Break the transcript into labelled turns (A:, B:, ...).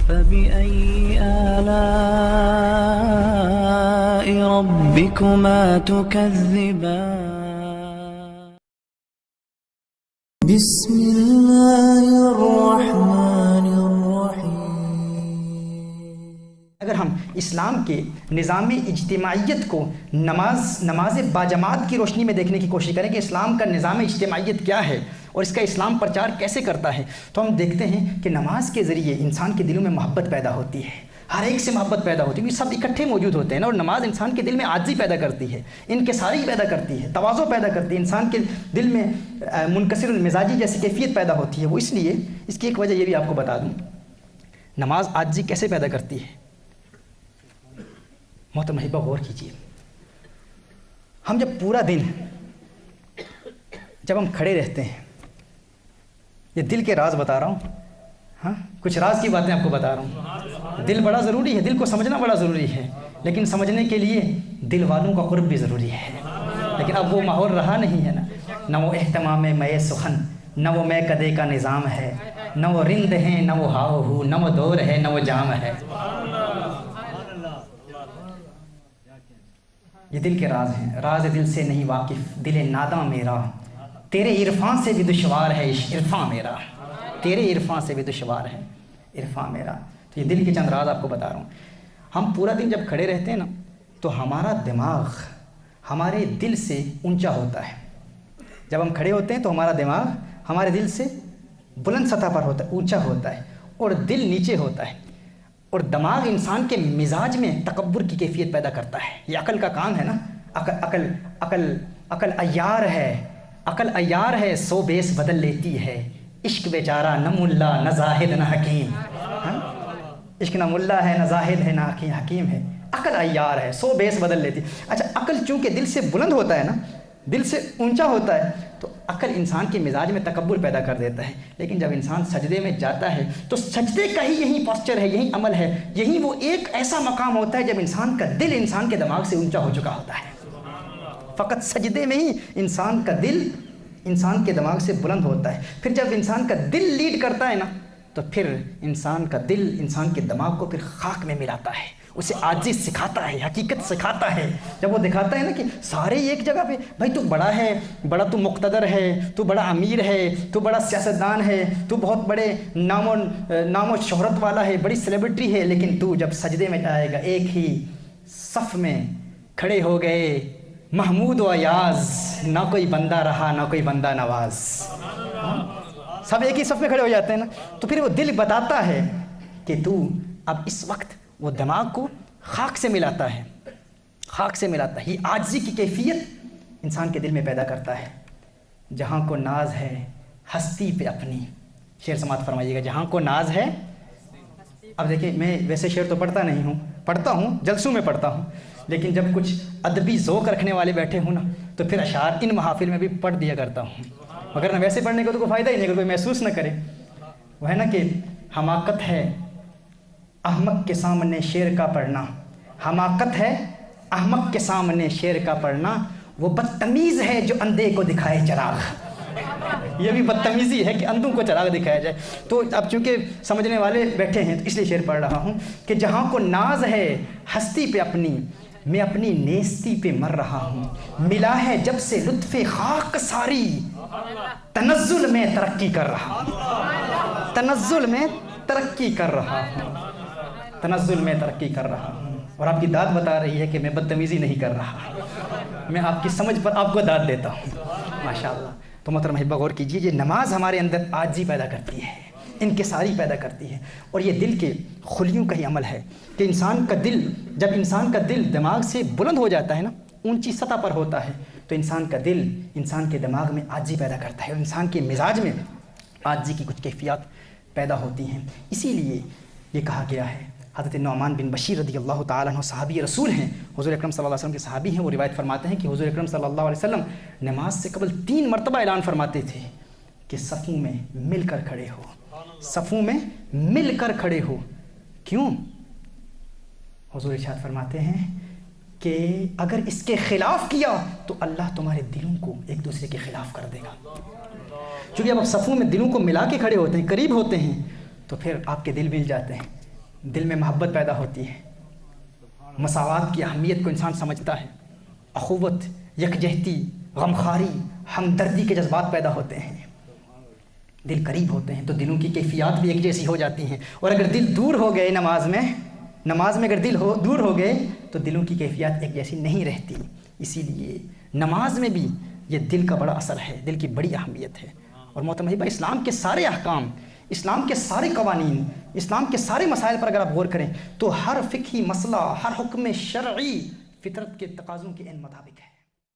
A: فبأي آلاء ربكما تكذبان بسم الله الرحمن الرحيم.
B: اگر ہم اسلام کے نظام اجتماعیت کو نماز باجماعت کی روشنی میں دیکھنے کی کوشش کریں کہ اسلام کا نظام اجتماعیت کیا ہے اور اس کا اسلام پرچار کیسے کرتا ہے، تو ہم دیکھتے ہیں کہ نماز کے ذریعے انسان کے دلوں میں محبت پیدا ہوتی ہے، ہر ایک سے محبت پیدا ہوتی ہے، کیونکہ سب اکٹھے موجود ہوتے ہیں نا. اور نماز انسان کے دل میں عاجزی پیدا کرتی ہے، انکساری پیدا کرتی ہے، تواضع پیدا کرتی ہے، انسان کے دل میں منکسر المزاجی جیسی کیفیت پیدا ہوتی ہے. وہ اس لیے اس کی ایک وجہ یہ بھی آپ کو بتا دوں، نماز عاجزی کیسے پیدا کرتی ہے. محترم حبیبہ غور کیجیے، ہم جب پورا دن جب ہم کھڑے رہتے ہیں، یہ دل کے راز بتا رہا ہوں، ہاں کچھ راز کی باتیں آپ کو بتا رہا ہوں. دل بڑا ضروری ہے، دل کو سمجھنا بڑا ضروری ہے، لیکن سمجھنے کے لیے دل والوں کا قرب بھی ضروری ہے. لیکن اب وہ ماحول رہا نہیں ہے نا، نہ وہ اہتمام میں سخن، نہ وہ میں کدے کا نظام ہے، نہ وہ رند ہے، نہ وہ ہاؤ ہو، نہ وہ دور ہے، نہ وہ جام ہے. یہ دل کے راز ہیں، راز دل سے نہیں واقف دل ناداں میرا، تیرے عرفان سے بھی دشوار ہے عرفان میرا، تیرے عرفان سے بھی دشوار ہے عرفان میرا. تو یہ دل کے چند راز آپ کو بتا رہا ہوں. ہم پورا دن جب کھڑے رہتے ہیں نا تو ہمارا دماغ ہمارے دل سے اونچا ہوتا ہے. جب ہم کھڑے ہوتے ہیں تو ہمارا دماغ ہمارے دل سے بلند سطح پر ہوتا ہے، اونچا ہوتا ہے، اور دل نیچے ہوتا ہے. اور دماغ انسان کے مزاج میں تکبر کی کیفیت پیدا کرتا ہے. یہ عقل کا کام ہے نا، عقل عیار ہے، عقل عیار ہے، سو بیس بدل لیتی ہے. عشق بیچارہ نہ ملا نہ زاہد نہ حکیم، عشق نہ ملا ہے نہ زاہد ہے نہ حکیم ہے، عقل عیار ہے، سو بیس بدل لیتی. اچھا عقل چونکہ دل سے بلند ہوتا ہے نا، دل سے اونچا ہوتا ہے، تو عقل انسان کے مزاج میں تکبر پیدا کر دیتا ہے. لیکن جب انسان سجدے میں جاتا ہے تو سجدے کا ہی یہی پاسچر ہے، یہی عمل ہے، یہی وہ ایک ایسا مقام ہوتا ہے جب انسان کا دل انسان کے دماغ سے اونچا ہو چکا ہوتا ہے. فقط سجدے میں ہی انسان کا دل انسان کے دماغ سے بلند ہوتا ہے. پھر جب انسان کا دل لیڈ کرتا ہے نا تو پھر انسان کا دل انسان کے دماغ کو پھر خاک میں ملاتا ہے، اسے عاجزی سکھاتا ہے، حقیقت سکھاتا ہے. جب وہ دکھاتا ہے نا کہ سارے ایک جگہ پہ، بھائی تو بڑا ہے، بڑا تو مقتدر ہے، تو بڑا امیر ہے، تو بڑا سیاستدان ہے، تو بہت بڑے نام و شہرت والا ہے، بڑی سیلیبریٹی ہے، لیکن تو جب سجدے میں جائے گا ایک ہی صف میں کھڑے ہو گئے محمود و ایاز، نہ کوئی بندہ رہا نہ کوئی بندہ نواز. سب ایک ہی صف میں کھڑے ہو جاتے ہیں نا، تو پھر وہ دل بتاتا ہے کہ تو اب اس وقت وہ دماغ کو خاک سے ملاتا ہے، خاک سے ملاتا ہے. یہ عاجزی کی کیفیت انسان کے دل میں پیدا کرتا ہے. جہاں کو ناز ہے ہستی پہ اپنی، شعر سماعت فرمائیے گا. جہاں کو ناز ہے، اب دیکھیں میں ویسے شعر تو پڑھتا نہیں ہوں، پڑھتا ہوں جلسوں میں پڑھتا ہوں، لیکن جب کچھ ادبی ذوق رکھنے والے بیٹھے ہوں نا تو پھر اشعار ان محافل میں بھی پڑھ دیا کرتا ہوں. مگر نہ ویسے پڑھنے کا تو کوئی فائدہ ہی نہیں، اگر کوئی محسوس نہ کرے. وہ ہے نا کہ حماقت ہے احمق کے سامنے شعر کا پڑھنا، حماقت ہے احمق کے سامنے شعر کا پڑھنا، وہ بدتمیز ہے جو اندھے کو دکھائے چراغ. یہ بھی بدتمیزی ہے کہ اندھوں کو چراغ دکھایا جائے. تو اب چونکہ سمجھنے والے بیٹھے ہیں تو اس لیے شعر پڑھ رہا ہوں کہ جہاں کو ناز ہے ہستی پہ اپنی، میں اپنی نیستی پہ مر رہا ہوں. ملا ہے جب سے لطف خاک ساری، تنزل میں ترقی کر رہا ہوں، تنزل میں ترقی کر رہا ہوں، تنزل میں ترقی کر رہا ہوں. اور آپ کی داد بتا رہی ہے کہ میں بدتمیزی نہیں کر رہا، میں آپ کی سمجھ پر آپ کو داد دیتا ہوں. ماشاءاللہ. تو محترم حبیبہ غور کیجیے، یہ نماز ہمارے اندر عاجزی پیدا کرتی ہے، انکساری پیدا کرتی ہے. اور یہ دل کے خلیوں کا ہی عمل ہے کہ انسان کا دل، جب انسان کا دل دماغ سے بلند ہو جاتا ہے نا، اونچی سطح پر ہوتا ہے، تو انسان کا دل انسان کے دماغ میں عاجزی پیدا کرتا ہے، اور انسان کے مزاج میں عاجزی کی کچھ کیفیات پیدا ہوتی ہیں. اسی لیے یہ کہا گیا ہے، حضرت نعمان بن بشیر رضی اللہ تعالیٰ عنہ صحابی رسول ہیں، حضور اکرم صلی اللہ علیہ وسلم کے صحابی ہیں. وہ روایت فرماتے ہیں کہ حضور اکرم صلی اللہ علیہ وسلم نماز سے قبل 3 مرتبہ اعلان فرماتے تھے کہ صفوں میں مل کر کھڑے ہو، صفوں میں مل کر کھڑے ہو. کیوں؟ حضور ارشاد فرماتے ہیں کہ اگر اس کے خلاف کیا تو اللہ تمہارے دلوں کو ایک دوسرے کے خلاف کر دے گا. چونکہ اب صفوں میں دلوں کو ملا کے کھڑے ہوتے ہیں، قریب ہوتے ہیں، تو پھر آپ کے دل مل جاتے ہیں. دل میں محبت پیدا ہوتی ہے، مساوات کی اہمیت کو انسان سمجھتا ہے، اخوت، یکجہتی، غمخواری، ہمدردی کے جذبات پیدا ہوتے ہیں، دل قریب ہوتے ہیں تو دلوں کی کیفیات بھی ایک جیسی ہو جاتی ہیں۔ اور اگر دل دور ہو گئے نماز میں اگر دل دور ہو گئے تو دلوں کی کیفیات ایک جیسی نہیں رہتی۔ اسی لیے نماز میں بھی یہ دل کا بڑا اثر ہے، دل کی بڑی اہمیت ہے۔ اور محترم بھائی، اسلام کے سارے احکام، اسلام کے سارے قوانین، اسلام کے سارے مسائل پر اگر آپ غور کریں تو ہر فقہی مسئلہ، ہر حکم شرعی فطرت کے تقاضوں کے عین مطابق ہے۔